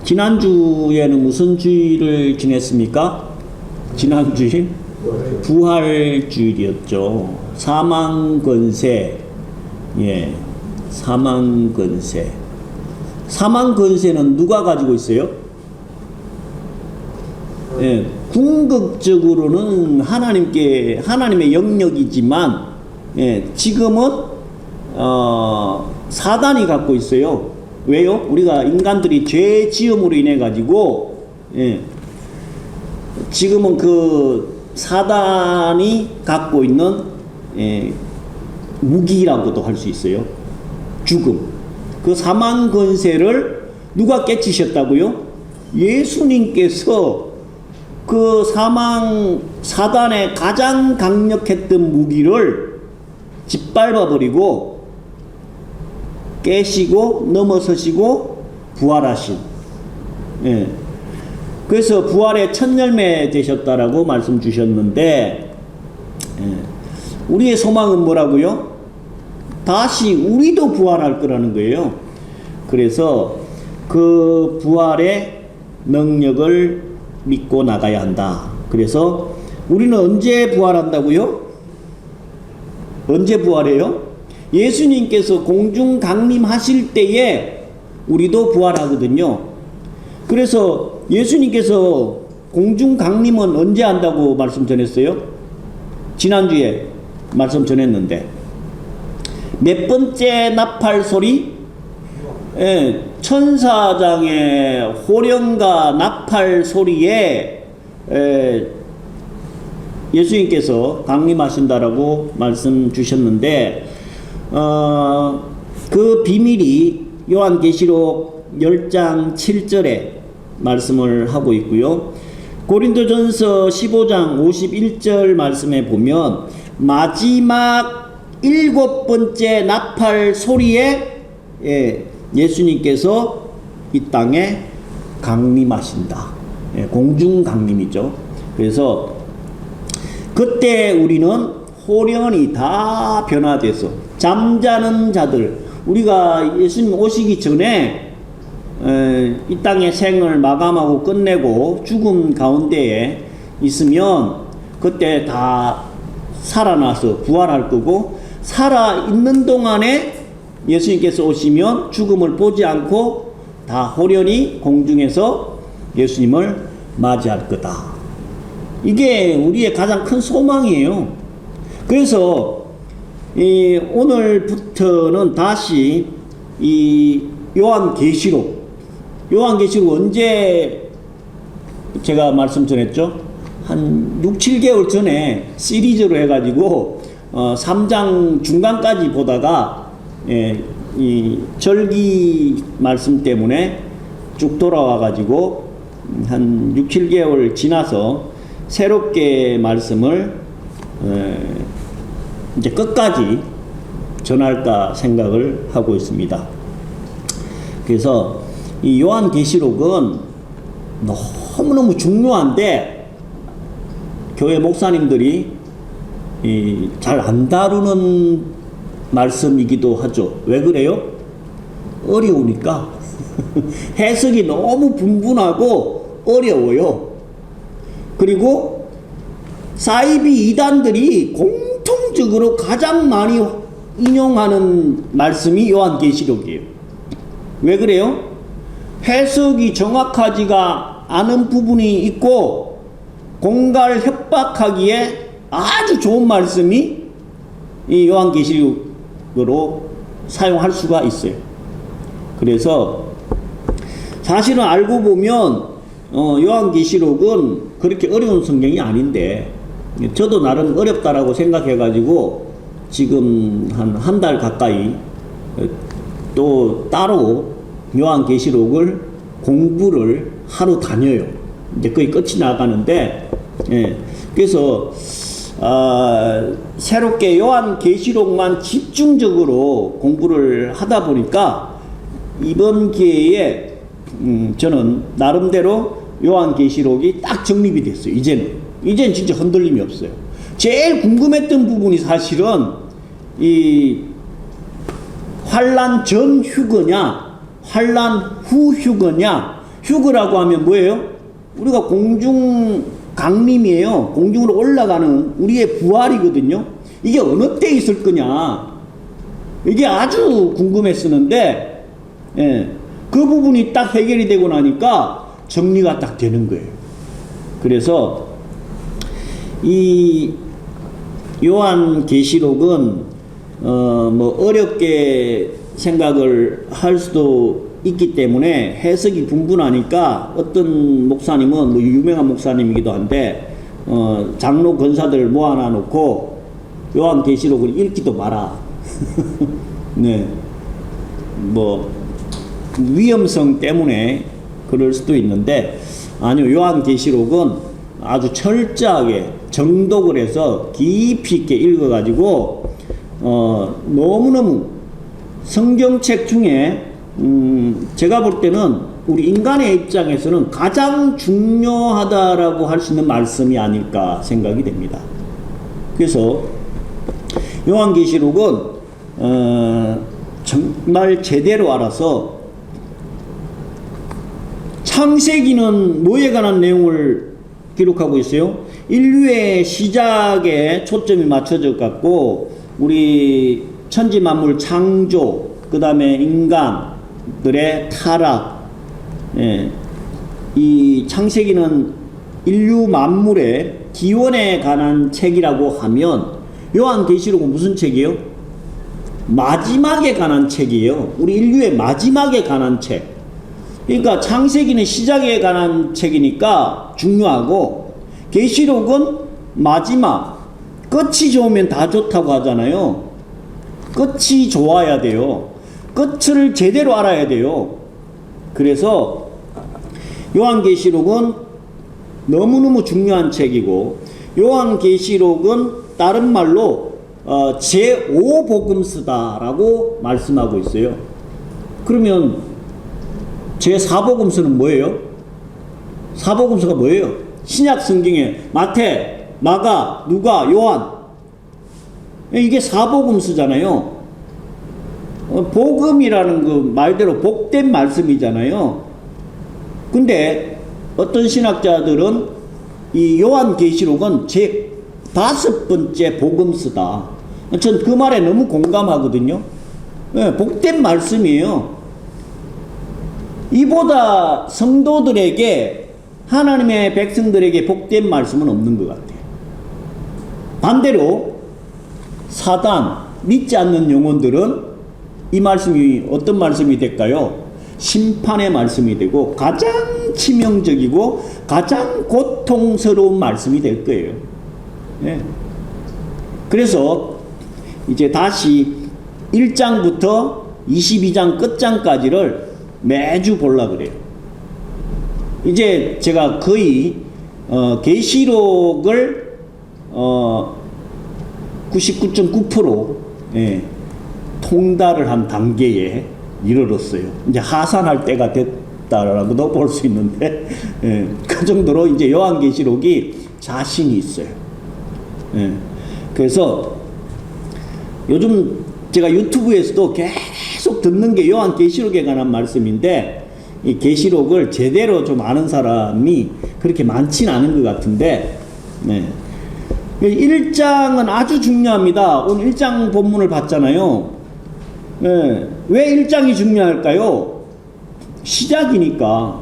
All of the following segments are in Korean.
지난주에는 무슨 주일을 지냈습니까? 지난주에 부활주일이었죠. 사망권세. 예, 사망권세. 사망권세는 누가 가지고 있어요? 예, 궁극적으로는 하나님의 영역이지만, 예, 지금은 사단이 갖고 있어요. 왜요? 우리가 인간들이 죄 지음으로 인해 가지고, 예, 지금은 그 사단이 갖고 있는, 예, 무기라고도 할 수 있어요. 죽음. 그 사망 권세를 누가 깨치셨다고요? 예수님께서 그 사단의 가장 강력했던 무기를 짓밟아 버리고 깨시고 넘어서시고 부활하신. 예. 그래서 부활의 첫 열매 되셨다라고 말씀 주셨는데, 예, 우리의 소망은 뭐라고요? 다시 우리도 부활할 거라는 거예요. 그래서 그 부활의 능력을 믿고 나가야 한다. 그래서 우리는 언제 부활한다고요? 언제 부활해요? 예수님께서 공중 강림하실 때에 우리도 부활하거든요. 그래서 예수님께서 공중 강림은 언제 한다고 말씀 전했어요? 지난주에 말씀 전했는데 몇 번째 나팔 소리? 예, 천사장의 호령과 나팔 소리에 예수님께서 강림하신다라고 말씀 주셨는데, 그 비밀이 요한계시록 10장 7절에 말씀을 하고 있고요. 고린도전서 15장 51절 말씀에 보면 마지막 7번째 나팔 소리에, 예, 예수님께서 이 땅에 강림하신다. 예, 공중 강림이죠. 그래서 그때 우리는 호련이 다 변화돼서 잠자는 자들, 우리가 예수님 오시기 전에 이 땅의 생을 마감하고 끝내고 죽음 가운데에 있으면 그때 다 살아나서 부활할 거고, 살아있는 동안에 예수님께서 오시면 죽음을 보지 않고 다 호련히 공중에서 예수님을 맞이할 거다. 이게 우리의 가장 큰 소망이에요. 그래서 오늘부터는 다시 이 요한계시록 언제 제가 말씀 전했죠? 한 6, 7개월 전에 시리즈로 해가지고 3장 중간까지 보다가, 예, 이 절기 말씀 때문에 쭉 돌아와가지고 한 6, 7개월 지나서 새롭게 말씀을 이제 끝까지 전할까 생각을 하고 있습니다. 그래서 이 요한계시록은 너무너무 중요한데 교회 목사님들이 잘 안 다루는 말씀이기도 하죠. 왜 그래요? 어려우니까. 해석이 너무 분분하고 어려워요. 그리고 사이비 이단들이 공통적으로 가장 많이 인용하는 말씀이 요한계시록이에요. 왜 그래요? 해석이 정확하지가 않은 부분이 있고 공갈 협박하기에 아주 좋은 말씀이 이 요한계시록으로 사용할 수가 있어요. 그래서 사실은 알고 보면 요한계시록은 그렇게 어려운 성경이 아닌데, 저도 나름 어렵다라고 생각해가지고 지금 한 달 가까이 또 따로 요한계시록을 공부를 하러 다녀요. 이제 거의 끝이 나가는데, 예, 그래서 새롭게 요한계시록만 집중적으로 공부를 하다 보니까 이번 기회에 저는 나름대로 요한계시록이 딱 정립이 됐어요. 이제는 진짜 흔들림이 없어요. 제일 궁금했던 부분이 사실은 이 환란 전 휴거냐 환란 후 휴거냐? 휴거라고 하면 뭐예요? 우리가 공중 강림이에요. 공중으로 올라가는 우리의 부활이거든요. 이게 어느 때 있을 거냐? 이게 아주 궁금했었는데, 예, 그 부분이 딱 해결이 되고 나니까 정리가 딱 되는 거예요. 그래서 이 요한계시록은 뭐 어렵게 생각을 할 수도 있기 때문에 해석이 분분하니까 어떤 목사님은 뭐 유명한 목사님이기도 한데 장로 권사들을 모아놔 놓고 요한계시록을 읽지도 마라. 네, 뭐 위험성 때문에 그럴 수도 있는데, 아니요, 요한계시록은 아주 철저하게 정독을 해서 깊이 있게 읽어가지고 너무너무 성경책 중에 제가 볼 때는 우리 인간의 입장에서는 가장 중요하다라고 할 수 있는 말씀이 아닐까 생각이 됩니다. 그래서 요한계시록은 정말 제대로 알아서, 창세기는 뭐에 관한 내용을 기록하고 있어요? 인류의 시작에 초점이 맞춰져 갖고 우리 천지만물 창조, 그 다음에 인간들의 타락, 예, 이 창세기는 인류 만물의 기원에 관한 책이라고 하면 요한계시록은 무슨 책이에요? 마지막에 관한 책이에요. 우리 인류의 마지막에 관한 책. 그러니까 창세기는 시작에 관한 책이니까 중요하고, 계시록은 마지막, 끝이 좋으면 다 좋다고 하잖아요. 끝이 좋아야 돼요. 끝을 제대로 알아야 돼요. 그래서 요한계시록은 너무너무 중요한 책이고, 요한계시록은 다른 말로 제5복음서다라고 말씀하고 있어요. 그러면 제4복음서는 뭐예요? 사복음서가 뭐예요? 신약 성경에 마태, 마가, 누가, 요한, 이게 사복음서잖아요. 복음이라는 그 말대로 복된 말씀이잖아요. 근데 어떤 신학자들은 이 요한계시록은 제 5번째 복음서다. 전 그 말에 너무 공감하거든요. 네, 복된 말씀이에요. 이보다 성도들에게, 하나님의 백성들에게 복된 말씀은 없는 것 같아요. 반대로 사단, 믿지 않는 영혼들은 이 말씀이 어떤 말씀이 될까요? 심판의 말씀이 되고 가장 치명적이고 가장 고통스러운 말씀이 될 거예요. 네. 그래서 이제 다시 1장부터 22장 끝장까지를 매주 보려고 그래요. 이제 제가 거의 계시록을 99.9% 예, 통달을 한 단계에 이르렀어요. 이제 하산할 때가 됐다라고도 볼 수 있는데, 예, 그 정도로 이제 요한계시록이 자신이 있어요. 예, 그래서 요즘 제가 유튜브에서도 계속 듣는 게 요한계시록에 관한 말씀인데, 이 계시록을 제대로 좀 아는 사람이 그렇게 많지는 않은 것 같은데, 네. 1장은 아주 중요합니다. 오늘 1장 본문을 봤잖아요. 네. 왜 1장이 중요할까요? 시작이니까.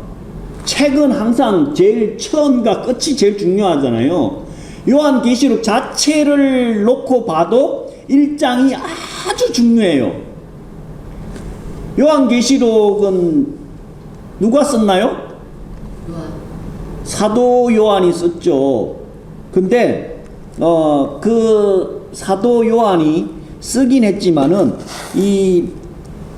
책은 항상 제일 처음과 끝이 제일 중요하잖아요. 요한계시록 자체를 놓고 봐도 1장이 아주 중요해요. 요한계시록은 누가 썼나요? 요한. 사도 요한이 썼죠. 근데 그 사도 요한이 쓰긴 했지만은 이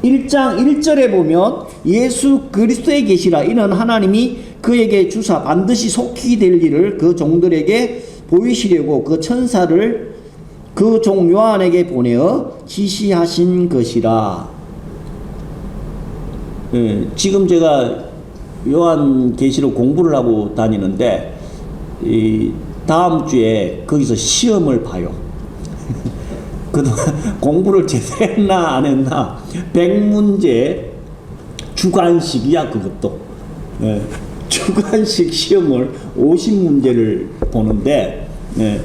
1장 1절에 보면 예수 그리스도의 계시라, 이는 하나님이 그에게 주사 반드시 속히 될 일을 그 종들에게 보이시려고 그 천사를 그 종 요한에게 보내어 지시하신 것이라. 예, 지금 제가 요한계시록 공부를 하고 다니는데 이 다음 주에 거기서 시험을 봐요. 그동안 공부를 제대로 했나 안 했나 100문제 주관식이야 그것도. 예, 주관식 시험을 50문제를 보는데, 예,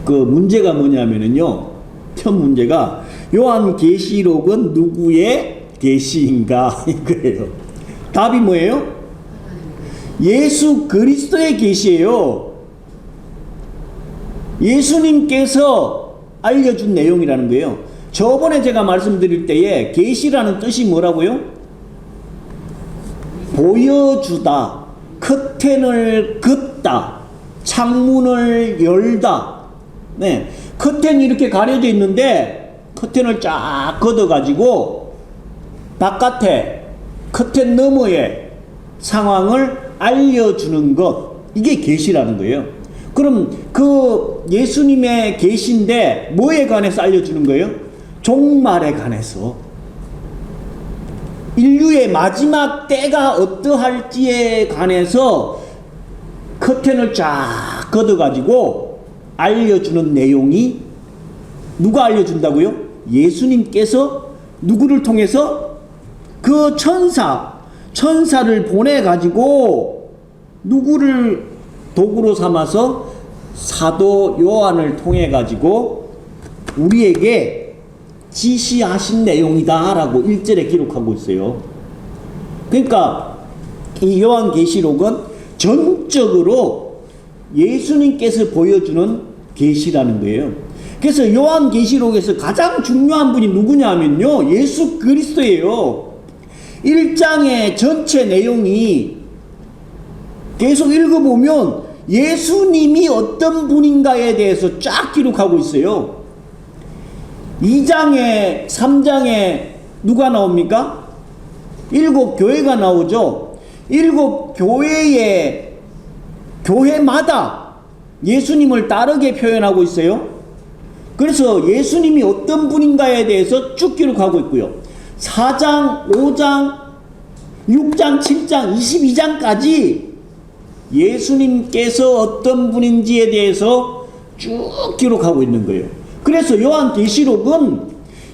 그 문제가 뭐냐면은요, 첫 문제가 요한계시록은 누구의 계시인가 이거예요. 답이 뭐예요? 예수 그리스도의 계시예요. 예수님께서 알려준 내용이라는 거예요. 저번에 제가 말씀드릴 때에 계시라는 뜻이 뭐라고요? 보여주다, 커튼을 긋다, 창문을 열다. 네, 커튼이 이렇게 가려져 있는데 커튼을 쫙 걷어가지고 바깥에 커튼 너머의 상황을 알려주는 것, 이게 계시라는 거예요. 그럼 그 예수님의 계시인데 뭐에 관해서 알려주는 거예요? 종말에 관해서, 인류의 마지막 때가 어떠할지에 관해서 커튼을 쫙 걷어가지고 알려주는 내용이, 누가 알려준다고요? 예수님께서 누구를 통해서? 그 천사를 보내가지고 누구를 도구로 삼아서? 사도 요한을 통해가지고 우리에게 지시하신 내용이다 라고 1절에 기록하고 있어요. 그러니까 이 요한계시록은 전적으로 예수님께서 보여주는 계시라는 거예요. 그래서 요한계시록에서 가장 중요한 분이 누구냐 하면요, 예수 그리스도예요. 1장의 전체 내용이 계속 읽어보면 예수님이 어떤 분인가에 대해서 쫙 기록하고 있어요. 2장에 3장에 누가 나옵니까? 7교회가 나오죠. 7교회마다 예수님을 다르게 표현하고 있어요. 그래서 예수님이 어떤 분인가에 대해서 쭉 기록하고 있고요. 4장, 5장, 6장, 7장, 22장까지 예수님께서 어떤 분인지에 대해서 쭉 기록하고 있는 거예요. 그래서 요한계시록은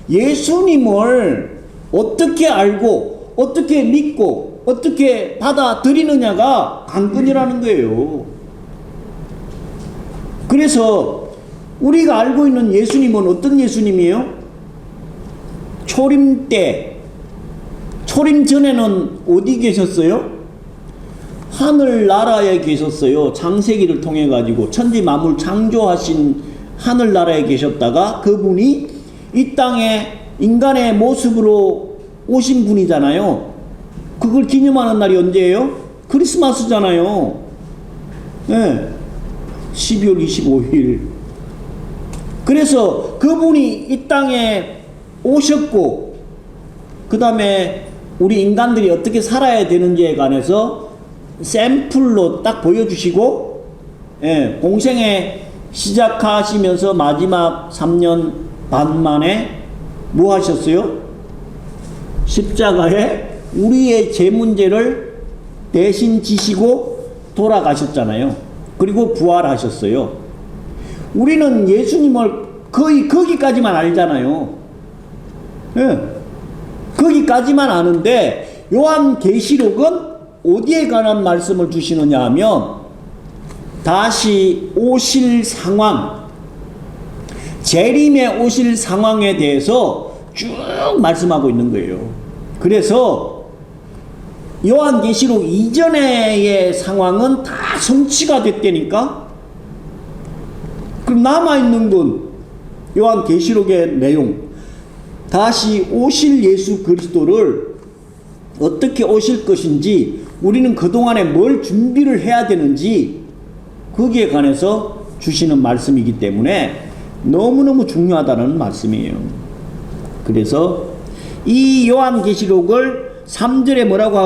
예수님을 어떻게 알고 어떻게 믿고 어떻게 받아들이느냐가 관건이라는 거예요. 그래서 우리가 알고 있는 예수님은 어떤 예수님이에요? 초림 때, 초림 전에는 어디 계셨어요? 하늘나라에 계셨어요. 창세기를 통해 가지고 천지 만물 창조하신 하늘나라에 계셨다가 그분이 이 땅에 인간의 모습으로 오신 분이잖아요. 그걸 기념하는 날이 언제예요? 크리스마스잖아요. 네. 12월 25일. 그래서 그분이 이 땅에 오셨고, 그 다음에 우리 인간들이 어떻게 살아야 되는지에 관해서 샘플로 딱 보여주시고, 예, 공생에 시작하시면서 마지막 3년 반 만에 뭐 하셨어요? 십자가에 우리의 죄 문제를 대신 지시고 돌아가셨잖아요. 그리고 부활하셨어요. 우리는 예수님을 거의 거기까지만 알잖아요. 예, 거기까지만 아는데 요한계시록은 어디에 관한 말씀을 주시느냐 하면 다시 오실 상황, 재림에 오실 상황에 대해서 쭉 말씀하고 있는 거예요. 그래서 요한계시록 이전의 상황은 다 성취가 됐다니까. 그럼 남아있는 건 요한계시록의 내용, 다시 오실 예수 그리스도를 어떻게 오실 것인지, 우리는 그동안에 뭘 준비를 해야 되는지, 거기에 관해서 주시는 말씀이기 때문에 너무너무 중요하다는 말씀이에요. 그래서 이 요한계시록을 3절에 뭐라고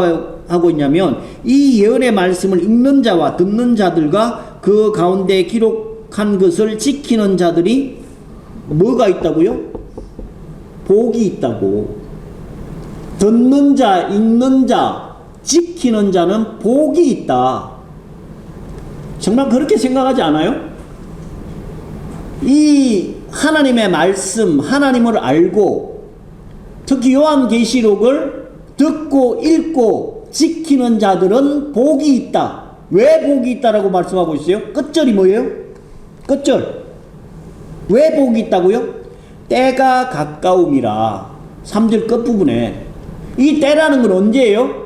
하고 있냐면, 이 예언의 말씀을 읽는 자와 듣는 자들과 그 가운데 기록한 것을 지키는 자들이 뭐가 있다고요? 복이 있다고. 듣는 자, 읽는 자, 지키는 자는 복이 있다. 정말 그렇게 생각하지 않아요? 이 하나님의 말씀, 하나님을 알고 특히 요한계시록을 듣고 읽고 지키는 자들은 복이 있다. 왜 복이 있다라고 말씀하고 있어요? 끝절이 뭐예요? 끝절. 왜 복이 있다고요? 때가 가까움이라. 3절 끝부분에. 이 때라는 건 언제예요?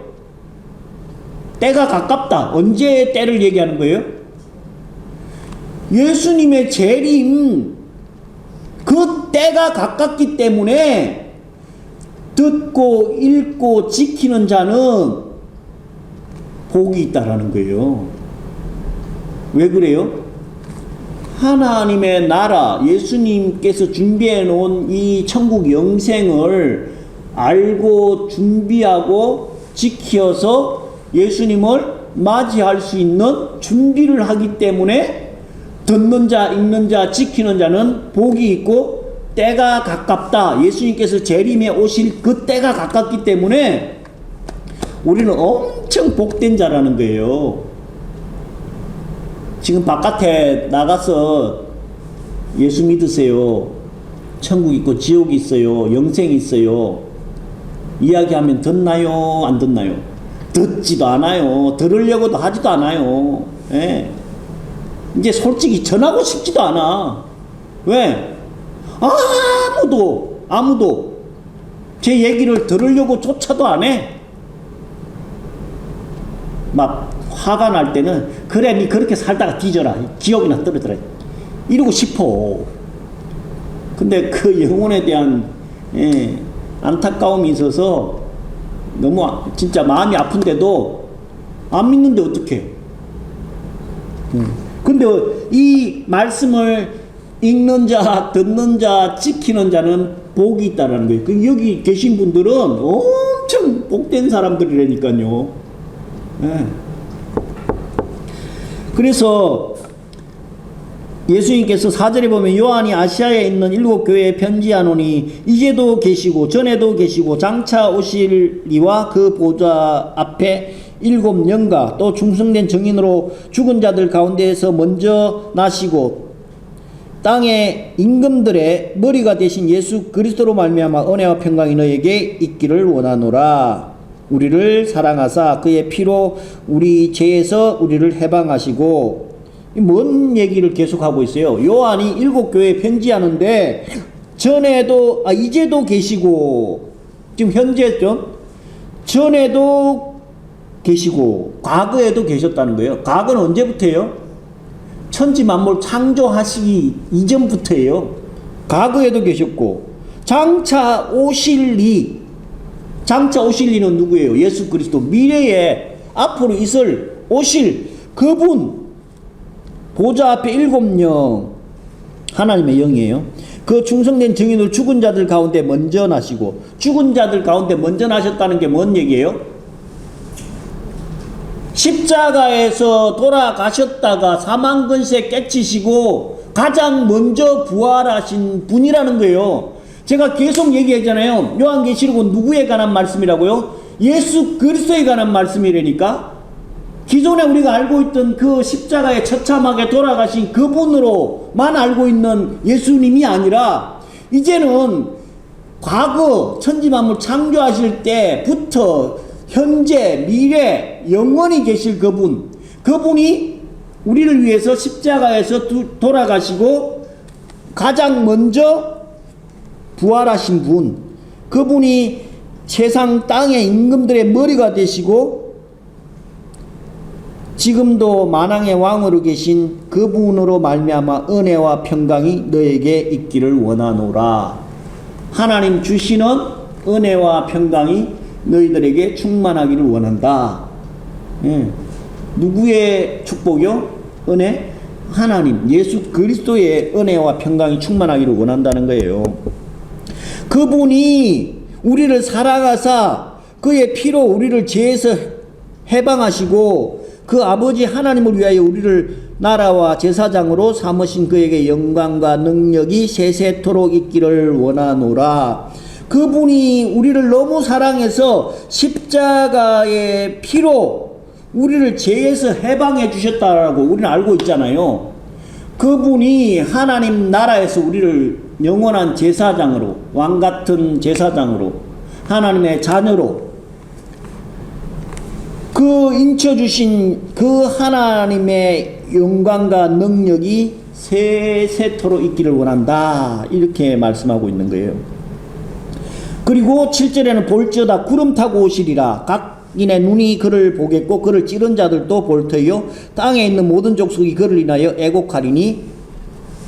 때가 가깝다. 언제의 때를 얘기하는 거예요? 예수님의 재림, 그 때가 가깝기 때문에 듣고 읽고 지키는 자는 복이 있다라는 거예요. 왜 그래요? 하나님의 나라, 예수님께서 준비해 놓은 이 천국 영생을 알고 준비하고 지켜서 예수님을 맞이할 수 있는 준비를 하기 때문에 듣는 자, 읽는 자, 지키는 자는 복이 있고 때가 가깝다. 예수님께서 재림에 오실 그 때가 가깝기 때문에 우리는 엄청 복된 자라는 거예요. 지금 바깥에 나가서 예수 믿으세요. 천국 있고 지옥이 있어요. 영생이 있어요. 이야기하면 듣나요? 안 듣나요? 듣지도 않아요. 들으려고도 하지도 않아요. 예. 이제 솔직히 전하고 싶지도 않아. 왜? 아무도 제 얘기를 들으려고 조차도 안 해. 막 화가 날 때는 그래 니 그렇게 살다가 뒤져라. 기억이나 떨어져라. 이러고 싶어. 근데 그 영혼에 대한 안타까움이 있어서 너무 진짜 마음이 아픈데도 안 믿는데 어떡해. 근데 이 말씀을 읽는 자, 듣는 자, 지키는 자는 복이 있다라는 거예요. 그 여기 계신 분들은 엄청 복된 사람들이라니까요. 네. 그래서 예수님께서 4절에 보면 요한이 아시아에 있는 7 교회에 편지하노니 이제도 계시고 전에도 계시고 장차 오실이와 그 보좌 앞에 7 영가 또 충성된 증인으로 죽은 자들 가운데에서 먼저 나시고 땅의 임금들의 머리가 되신 예수 그리스도로 말미암아 은혜와 평강이 너에게 있기를 원하노라. 우리를 사랑하사 그의 피로 우리 죄에서 우리를 해방하시고. 뭔 얘기를 계속하고 있어요? 요한이 7 교회에 편지하는데 이제도 계시고 지금 현재죠? 전에도 계시고 과거에도 계셨다는 거예요. 과거는 언제부터예요? 천지 만물 창조하시기 이전부터예요. 과거에도 계셨고 장차 오실 이는 누구예요? 예수 그리스도. 미래에 앞으로 오실 그분. 보좌 앞에 7 영, 하나님의 영이에요. 그 충성된 증인으로 죽은 자들 가운데 먼저 나시고. 죽은 자들 가운데 먼저 나셨다는 게 뭔 얘기예요? 십자가에서 돌아가셨다가 사망근세 깨치시고 가장 먼저 부활하신 분이라는 거예요. 제가 계속 얘기했잖아요. 요한계시록은 누구에 관한 말씀이라고요? 예수 그리스도에 관한 말씀이라니까. 기존에 우리가 알고 있던 그 십자가에 처참하게 돌아가신 그분으로만 알고 있는 예수님이 아니라 이제는 과거 천지만물 창조하실 때부터 현재 미래 영원히 계실 그분이 우리를 위해서 십자가에서 돌아가시고 가장 먼저 부활하신 분, 그분이 세상 땅의 임금들의 머리가 되시고 지금도 만왕의 왕으로 계신 그분으로 말미암아 은혜와 평강이 너에게 있기를 원하노라. 하나님 주시는 은혜와 평강이 너희들에게 충만하기를 원한다. 누구의 축복이요? 은혜? 하나님 예수 그리스도의 은혜와 평강이 충만하기를 원한다는 거예요. 그분이 우리를 사랑하사 그의 피로 우리를 죄에서 해방하시고 그 아버지 하나님을 위하여 우리를 나라와 제사장으로 삼으신 그에게 영광과 능력이 세세토록 있기를 원하노라. 그분이 우리를 너무 사랑해서 십자가의 피로 우리를 죄에서 해방해 주셨다라고 우리는 알고 있잖아요. 그분이 하나님 나라에서 우리를 영원한 제사장으로, 왕같은 제사장으로 하나님의 자녀로 그 인쳐주신 그 하나님의 영광과 능력이 세세토록 있기를 원한다. 이렇게 말씀하고 있는 거예요. 그리고 7절에는 볼지어다 구름 타고 오시리라. 각인의 눈이 그를 보겠고 그를 찌른 자들도 볼 터이요 땅에 있는 모든 족속이 그를 인하여 애곡하리니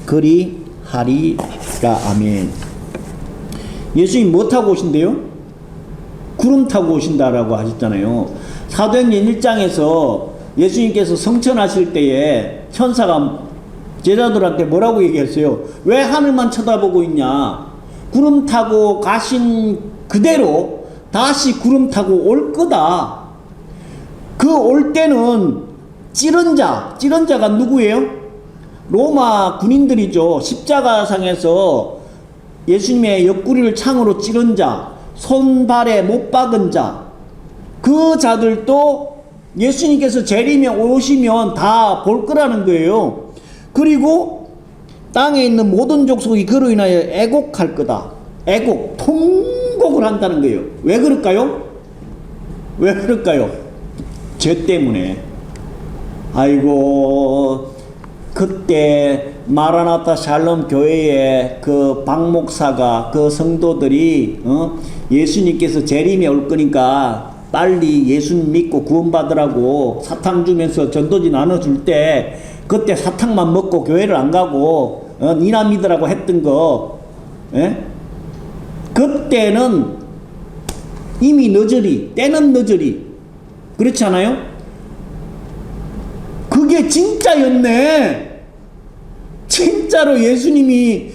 그리하리라. 아멘. 예수님 뭐 타고 오신대요? 구름 타고 오신다라고 하셨잖아요. 사도행전 1장에서 예수님께서 성천하실 때에 천사가 제자들한테 뭐라고 얘기했어요? 왜 하늘만 쳐다보고 있냐? 구름 타고 가신 그대로 다시 구름 타고 올 거다. 그 올 때는 찌른 자가 누구예요? 로마 군인들이죠. 십자가상에서 예수님의 옆구리를 창으로 찌른 자, 손발에 못 박은 자, 그 자들도 예수님께서 재림에 오시면 다 볼 거라는 거예요. 그리고 땅에 있는 모든 족속이 그로 인하여 애곡할 거다. 애곡, 통곡을 한다는 거예요. 왜 그럴까요? 왜 그럴까요? 죄 때문에. 아이고, 그때 마라나타 샬롬 교회의 그 박 목사가 그 성도들이 예수님께서 재림에 올 거니까 빨리 예수님 믿고 구원받으라고 사탕 주면서 전도지 나눠줄 때 그때 사탕만 먹고 교회를 안 가고 니나 믿으라고 했던 거, 예? 그때는 이미 늦으리, 때는 늦으리. 그렇지 않아요? 그게 진짜였네. 진짜로 예수님이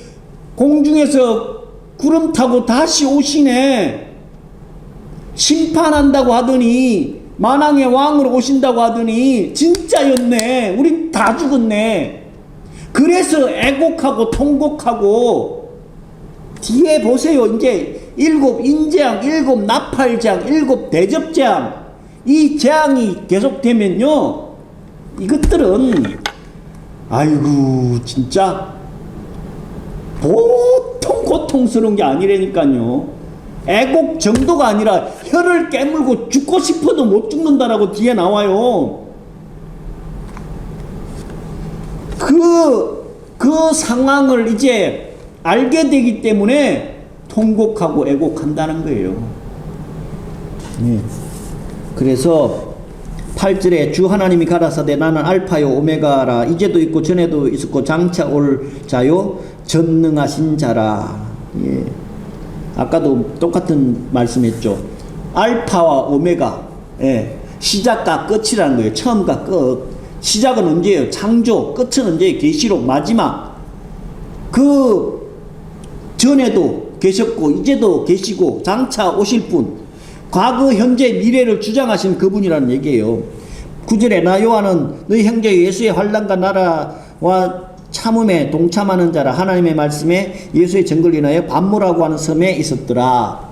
공중에서 구름 타고 다시 오시네. 심판한다고 하더니 만왕의 왕으로 오신다고 하더니 진짜였네. 우린 다 죽었네. 그래서 애곡하고 통곡하고 뒤에 보세요. 이제 7 인재앙, 7 나팔재앙, 7 대접재앙, 이 재앙이 계속되면요, 이것들은 아이고 진짜 보통 고통스러운 게 아니라니까요. 애곡 정도가 아니라 혀를 깨물고 죽고 싶어도 못 죽는다라고 뒤에 나와요. 그 상황을 이제 알게 되기 때문에 통곡하고 애곡한다는 거예요. 네. 그래서 8절에 주 하나님이 가라사대 나는 알파요 오메가라. 이제도 있고 전에도 있었고 장차 올 자요 전능하신 자라. 예. 아까도 똑같은 말씀했죠. 알파와 오메가, 예, 시작과 끝이라는 거예요. 처음과 끝. 시작은 언제예요? 창조. 끝은 언제예요? 계시록. 마지막. 그 전에도 계셨고 이제도 계시고 장차 오실 분, 과거 현재 미래를 주장하신 그분이라는 얘기예요. 9절에 나 요한은 너희 형제 예수의 환난과 나라와 참음에 동참하는 자라. 하나님의 말씀에 예수의 증거를 인하여 반모라고 하는 섬에 있었더라.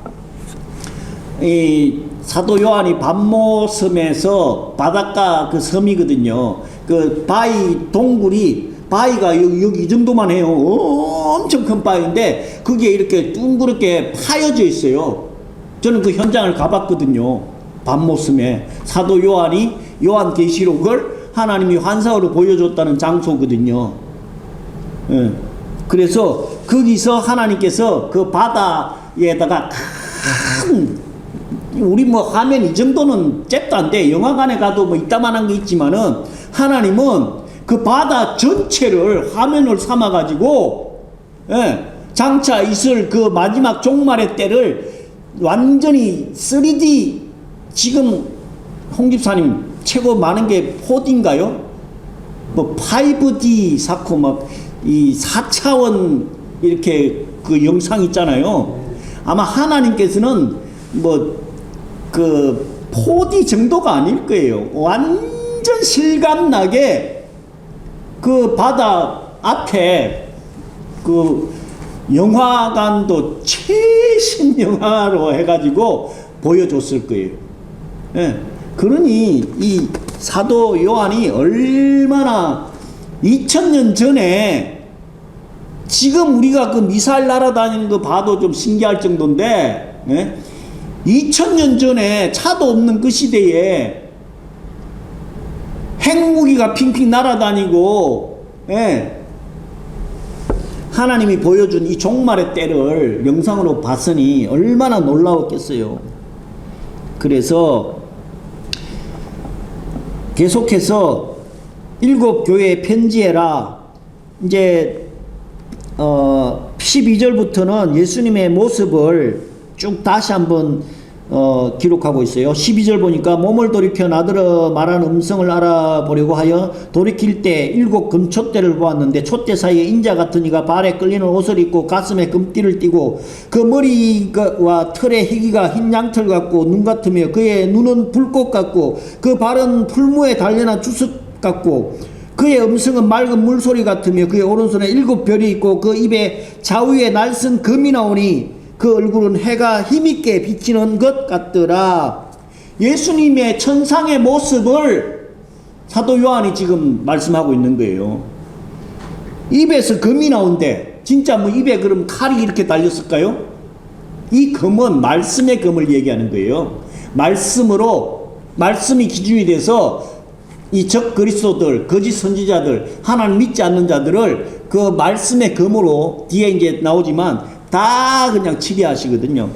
이 사도 요한이 반모 섬에서 바닷가 그 섬이거든요. 그 바위 동굴이 바위가 여기 이 정도만 해요. 엄청 큰 바위인데 그게 이렇게 둥그렇게 파여져 있어요. 저는 그 현장을 가봤거든요. 반모 섬에 사도 요한이 요한계시록을 하나님이 환상으로 보여줬다는 장소거든요. 예. 그래서 거기서 하나님께서 그 바다에다가 큰, 우리 뭐 화면 이 정도는 잽도 안 돼. 영화관에 가도 뭐 이따만한 게 있지만은 하나님은 그 바다 전체를 화면을 삼아 가지고, 예, 장차 있을 그 마지막 종말의 때를 완전히 3D, 지금 홍 집사님 최고 많은 게 4D인가요? 뭐 5D 사코 막 이 4차원 이렇게 그 영상 있잖아요. 아마 하나님께서는 뭐 그 4D 정도가 아닐 거예요. 완전 실감나게 그 바다 앞에 그 영화관도 최신 영화로 해가지고 보여줬을 거예요. 예. 그러니 이 사도 요한이 얼마나 2000년 전에 지금 우리가 그 미사일 날아다니는 거 봐도 좀 신기할 정도인데, 예? 2000년 전에 차도 없는 그 시대에 핵무기가 핑핑 날아다니고, 예, 하나님이 보여준 이 종말의 때를 영상으로 봤으니 얼마나 놀라웠겠어요. 그래서 계속해서 7교회에 편지해라. 이제 12절부터는 예수님의 모습을 쭉 다시 한번 기록하고 있어요. 12절 보니까 몸을 돌이켜 나더러 말하는 음성을 알아보려고 하여 돌이킬 때 7 금촛대를 보았는데 촛대 사이에 인자 같은 이가 발에 끌리는 옷을 입고 가슴에 금띠를 띠고 그 머리와 털의 희기가 흰 양털 같고 눈 같으며 그의 눈은 불꽃 같고 그 발은 풀무에 달려난 주석 같고 그의 음성은 맑은 물소리 같으며 그의 오른손에 7 별이 있고 그 입에 좌우에 날선 금이 나오니 그 얼굴은 해가 힘있게 비치는 것 같더라. 예수님의 천상의 모습을 사도 요한이 지금 말씀하고 있는 거예요. 입에서 금이 나온대. 진짜 뭐 입에 그럼 칼이 이렇게 달렸을까요? 이 금은 말씀의 금을 얘기하는 거예요. 말씀이 기준이 돼서 이 적 그리스도들, 거짓 선지자들, 하나님 믿지 않는 자들을 그 말씀의 금으로 뒤에 이제 나오지만 다 그냥 치게 하시거든요.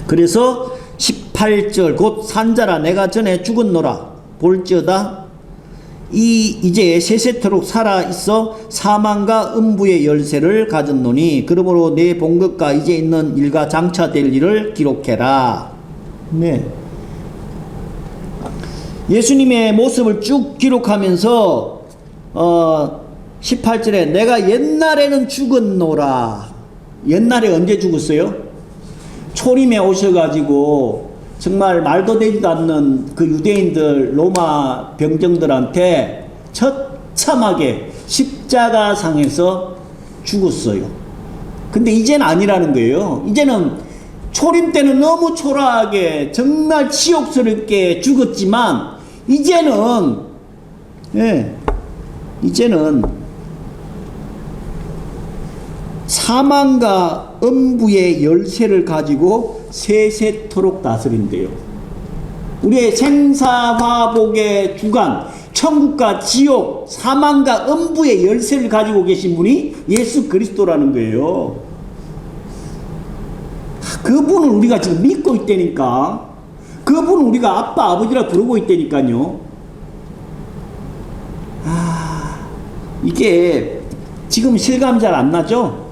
그래서 18절 곧 산자라 내가 전에 죽었노라 볼지어다 이제 세세토록 살아 있어 사망과 음부의 열쇠를 가졌노니 그러므로 내 본 것과 이제 있는 일과 장차될 일을 기록해라. 네. 예수님의 모습을 쭉 기록하면서 18절에 내가 옛날에는 죽었노라. 옛날에 언제 죽었어요? 초림에 오셔가지고 정말 말도 되지도 않는 그 유대인들 로마 병정들한테 처참하게 십자가상에서 죽었어요. 근데 이제는 아니라는 거예요. 이제는 초림 때는 너무 초라하게 정말 치욕스럽게 죽었지만 이제는 사망과 음부의 열쇠를 가지고 세세토록 다스린대요. 우리의 생사화복의 주관, 천국과 지옥, 사망과 음부의 열쇠를 가지고 계신 분이 예수 그리스도라는 거예요. 그분을 우리가 지금 믿고 있다니까. 그분을 우리가 아빠, 아버지라 부르고 있다니까요. 이게 지금 실감 잘 안 나죠?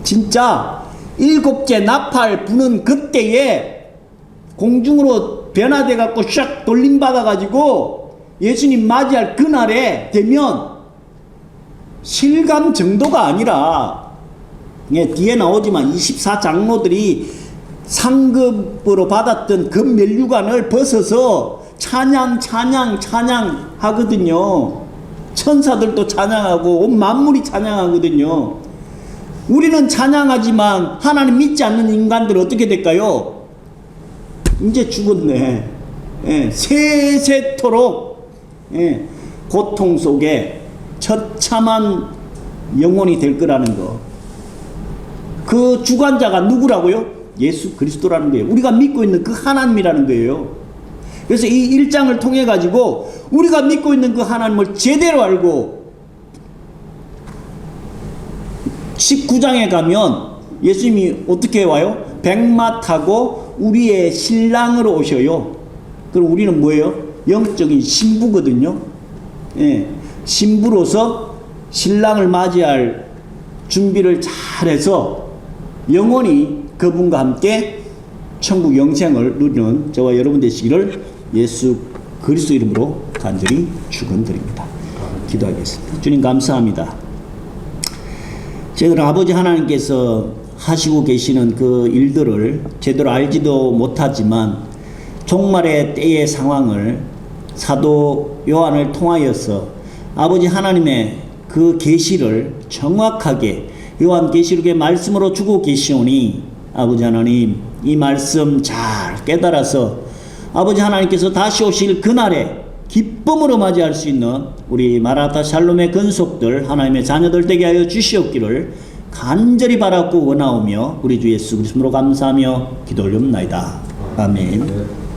진짜 7째 나팔 부는 그때에 공중으로 변화돼 갖고 샥 돌림받아 가지고 예수님 맞이할 그날에 되면 실감 정도가 아니라 뒤에 나오지만 24장로들이 상급으로 받았던 그 면류관을 벗어서 찬양 하거든요. 천사들도 찬양하고 온 만물이 찬양하거든요. 우리는 찬양하지만 하나님 믿지 않는 인간들 어떻게 될까요? 이제 죽었네. 세세토록 고통 속에 처참한 영혼이 될 거라는 거. 그 주관자가 누구라고요? 예수 그리스도라는 거예요. 우리가 믿고 있는 그 하나님이라는 거예요. 그래서 이 1장을 통해 가지고 우리가 믿고 있는 그 하나님을 제대로 알고 19장에 가면 예수님이 어떻게 와요? 백마 타고 우리의 신랑으로 오셔요. 그럼 우리는 뭐예요? 영적인 신부거든요. 신부로서 신랑을 맞이할 준비를 잘해서 영원히 그분과 함께 천국 영생을 누리는 저와 여러분 되시기를 예수 그리스도 이름으로 간절히 축원드립니다. 기도하겠습니다. 주님 감사합니다. 저희들 아버지 하나님께서 하시고 계시는 그 일들을 제대로 알지도 못하지만 종말의 때의 상황을 사도 요한을 통하여서 아버지 하나님의 그 계시를 정확하게 요한계시록의 말씀으로 주고 계시오니 아버지 하나님 이 말씀 잘 깨달아서 아버지 하나님께서 다시 오실 그날에 기쁨으로 맞이할 수 있는 우리 마라나타 샬롬의 근속들 하나님의 자녀들 되게 하여 주시옵기를 간절히 바라고 원하오며 우리 주 예수 그리스도로 감사하며 기도 올려옵나이다. 아멘.